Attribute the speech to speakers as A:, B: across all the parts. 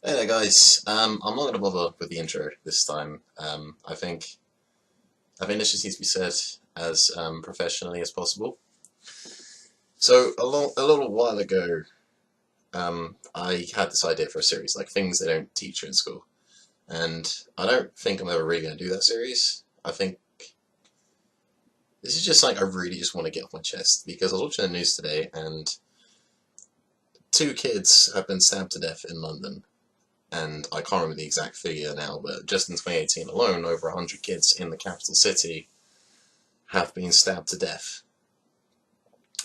A: Hey there, guys. I'm not going to bother with the intro this time. I think this just needs to be said as professionally as possible. So a little while ago, I had this idea for a series, like things they don't teach you in school, and I don't think I'm ever really going to do that series. I think this is just like I really just want to get off my chest because I was watching the news today, and two kids have been stabbed to death in London. And I can't remember the exact figure now, but just in 2018 alone, over 100 kids in the capital city have been stabbed to death.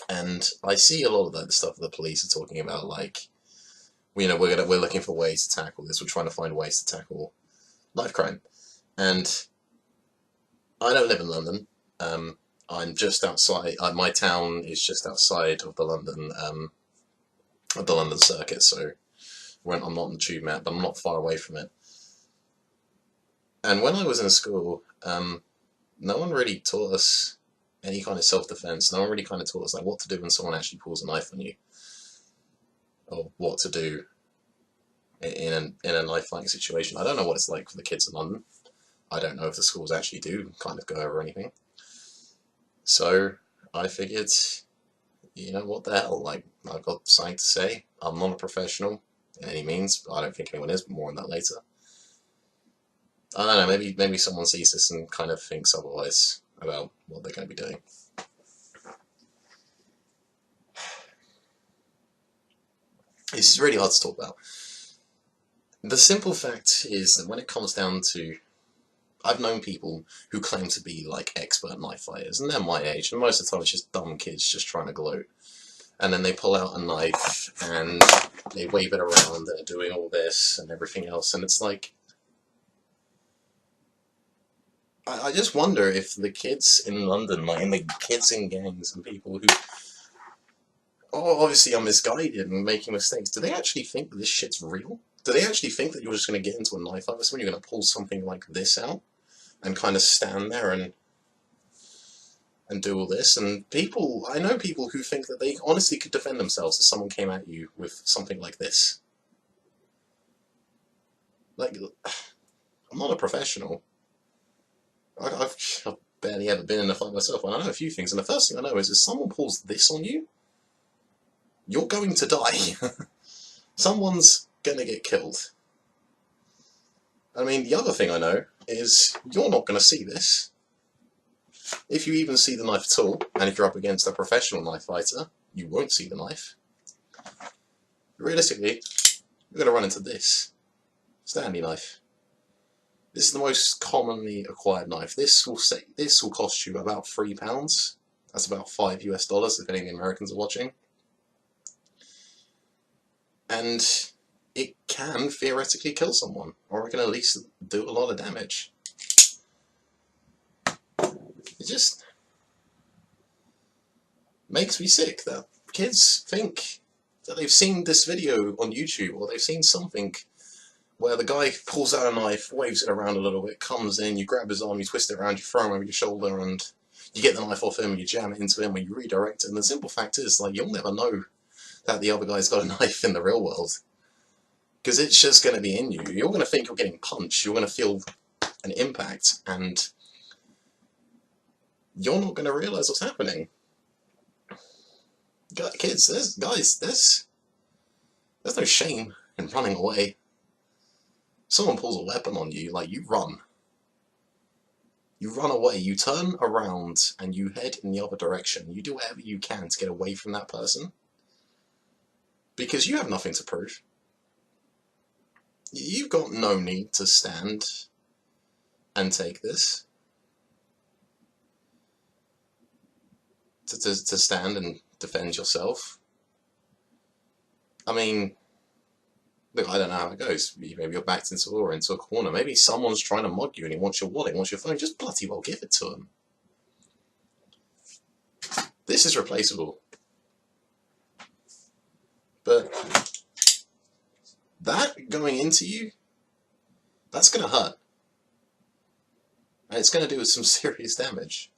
A: And I see a lot of that stuff that the police are talking about, like, we're looking for ways to tackle this. We're trying to find ways to tackle knife crime. And I don't live in London. I'm just outside. My town is just outside of the London circuit. So I'm not on the tube map, but I'm not far away from it. And when I was in school, no one really taught us any kind of self-defense. No one really kind of taught us like what to do when someone actually pulls a knife on you, or what to do in a knife-like situation. I don't know what it's like for the kids in London. I don't know if the schools actually do kind of go over anything. So I figured, what the hell? Like, I've got something to say. I'm not a professional in any means. I don't think anyone is, but more on that later. I don't know, maybe someone sees this and kind of thinks otherwise about what they're going to be doing. This is really hard to talk about. The simple fact is that when it comes down to... I've known people who claim to be like expert knife fighters, and they're my age, and most of the time it's just dumb kids just trying to gloat. And then they pull out a knife and they wave it around and they're doing all this and everything else, and it's like... I just wonder if the kids in London, like, and the kids in gangs and people who obviously are misguided and making mistakes, do they actually think that this shit's real? Do they actually think that you're just going to get into a knife fight with someone, you're going to pull something like this out and kind of stand there and do all this? And I know people who think that they honestly could defend themselves if someone came at you with something like this. Like, I'm not a professional. I've barely ever been in a fight myself, and I know a few things, and the first thing I know is if someone pulls this on you, you're going to die. Someone's going to get killed. I mean, the other thing I know is you're not going to see this. If you even see the knife at all, and if you're up against a professional knife fighter, you won't see the knife. Realistically, you're going to run into this. Stanley knife. This is the most commonly acquired knife. This will cost you about £3. That's about $5 US, if any of the Americans are watching. And it can theoretically kill someone, or it can at least do a lot of damage. It just makes me sick that kids think that they've seen this video on YouTube, or they've seen something where the guy pulls out a knife, waves it around a little bit, comes in, you grab his arm, you twist it around, you throw him over your shoulder, and you get the knife off him, you jam it into him, and you redirect it. And the simple fact is, like, you'll never know that the other guy's got a knife in the real world, because it's just going to be in you. You're going to think you're getting punched, you're going to feel an impact, and you're not going to realise what's happening. Kids, there's no shame in running away. Someone pulls a weapon on you, like, you run. You run away, you turn around, and you head in the other direction. You do whatever you can to get away from that person, because you have nothing to prove. You've got no need to stand and take this. To stand and defend yourself. I mean, look, I don't know how it goes. Maybe you're backed into a corner. Maybe someone's trying to mug you and he wants your wallet, he wants your phone. Just bloody well give it to him. This is replaceable. But that going into you, that's going to hurt. And it's going to do some serious damage.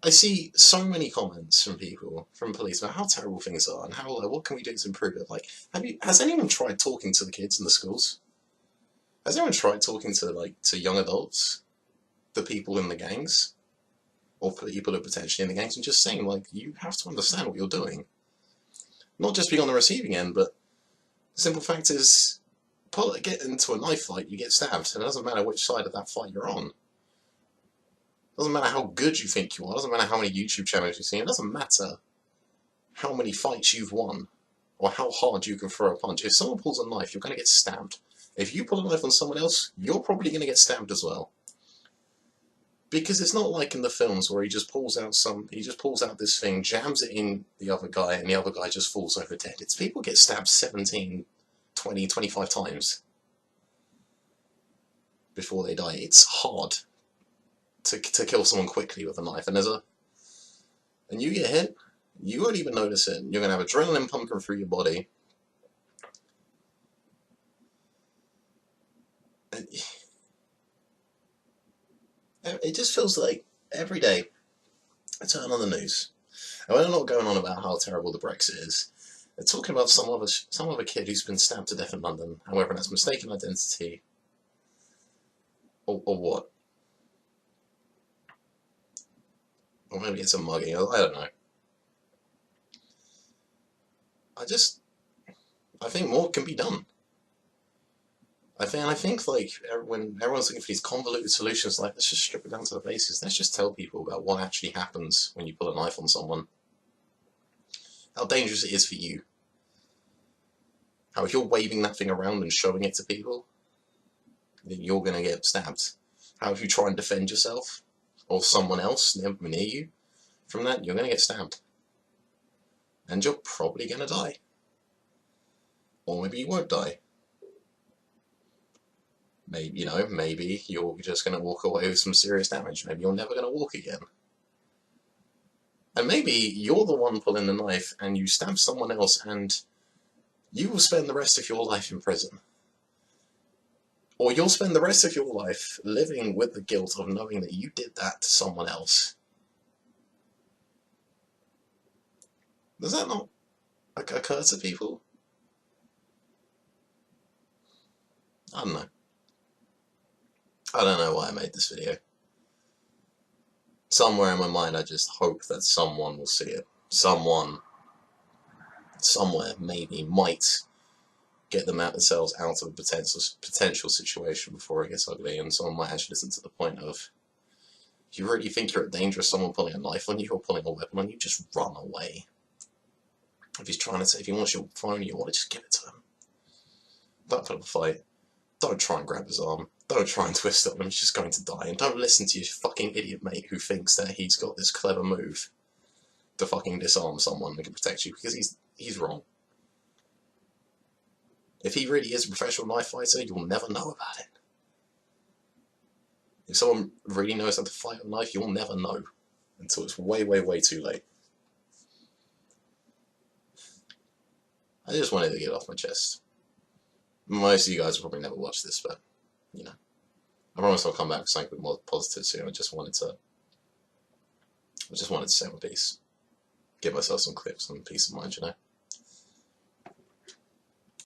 A: I see so many comments from people, from police, about how terrible things are and how, like, what can we do to improve it? Like, has anyone tried talking to the kids in the schools? Has anyone tried talking to, like, to young adults, the people in the gangs, or people who are potentially in the gangs, and just saying, like, you have to understand what you're doing. Not just being on the receiving end, but the simple fact is, get into a knife fight, you get stabbed, and it doesn't matter which side of that fight you're on. It doesn't matter how good you think you are, it doesn't matter how many YouTube channels you've seen, it doesn't matter how many fights you've won, or how hard you can throw a punch. If someone pulls a knife, you're going to get stabbed. If you pull a knife on someone else, you're probably going to get stabbed as well. Because it's not like in the films where he just pulls out this thing, jams it in the other guy, and the other guy just falls over dead. It's people get stabbed 17, 20, 25 times before they die. It's hard to kill someone quickly with a knife, and you get hit, you won't even notice it. You're going to have adrenaline pumping through your body. And it just feels like every day I turn on the news, and when they're not going on about how terrible the Brexit is, they're talking about some other kid who's been stabbed to death in London, and whether that's mistaken identity or what. Or maybe it's a mugging, I don't know. I think more can be done. I think like, when everyone's looking for these convoluted solutions, like, let's just strip it down to the basics. Let's just tell people about what actually happens when you pull a knife on someone. How dangerous it is for you. How if you're waving that thing around and showing it to people, then you're going to get stabbed. How if you try and defend yourself, or someone else near you, from that, you're going to get stabbed. And you're probably going to die. Or maybe you won't die. Maybe, maybe you're just going to walk away with some serious damage. Maybe you're never going to walk again. And maybe you're the one pulling the knife and you stab someone else and you will spend the rest of your life in prison. Or you'll spend the rest of your life living with the guilt of knowing that you did that to someone else. Does that not occur to people? I don't know. I don't know why I made this video. Somewhere in my mind I just hope that someone will see it. Someone, somewhere, maybe, might get themselves out of a potential situation before it gets ugly, and someone might actually listen to the point of, if you really think you're at danger of someone pulling a knife on you or pulling a weapon on you, just run away. If he wants your phone, you want to just give it to him. Don't put up a fight. Don't try and grab his arm. Don't try and twist it on him, he's just going to die. And don't listen to your fucking idiot mate who thinks that he's got this clever move to fucking disarm someone and can protect you, because he's wrong. If he really is a professional knife fighter, you'll never know about it. If someone really knows how to fight with a knife, you'll never know until it's way, way, way too late. I just wanted to get it off my chest. Most of you guys will probably never watch this, but, I promise I'll come back with something more positive soon. I just wanted to say my piece. Give myself some clips and peace of mind,